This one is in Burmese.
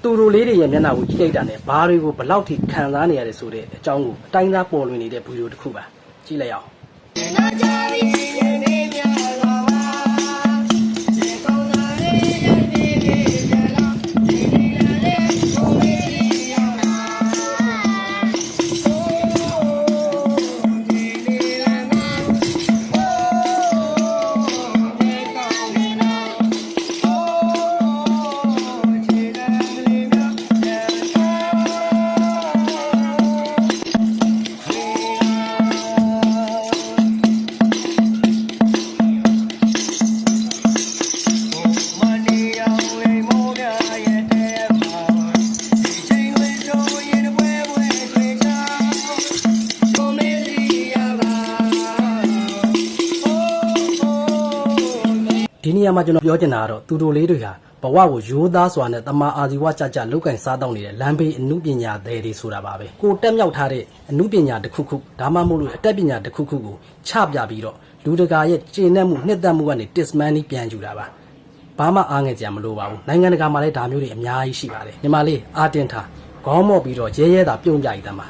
သူတို့လေးတွေရဲ့မျက်နှာကိုကြည့်လိုက်တာနဲ့ဘာတွေကိုဘလောက်ထိခံစားနေရတယ်ဆိုတဲ့အကြောင်းကိုအတိုင်းသားပေါ်လွင်နေတဲ့ဗီဒီယိုတစ်ခုပါကြည့်လိုက်အောင်ဒီနေရာမှာကျွန်တော်ပြောချင်တာကတော့သူတို့လေးတွေဟာဘဝကိုရိုးသားစွာနဲ့တမာအာဇီဝကြကြလောက်ကင်စားတော့နေတဲ့လမ်းဘေးအမှုပညာသည်တွေဆိုတာပါပဲကိုတက်မြောက်ထားတဲ့အမှုပညာတစ်ခုခုဒါမှမဟုတ်လို့အတက်ပညာတစ်ခုခုကိုချပြပြီးတော့လူတကာရဲ့ကျေနပ်မှုနှစ်သက်မှုကနေ dismantling ပြန်ယူတာပါဘာမှအားငယ်ကြမလို့ပါဘူးနိုင်ငံတကာမှာလည်းဒါမျိုးတွေအများကြီးရှိပါတယ်ညီမလေးအာတင်ထားခေါင်းမော့ပြီးတော့ရဲရဲတာပြုံးကြရည်တမ်းပါ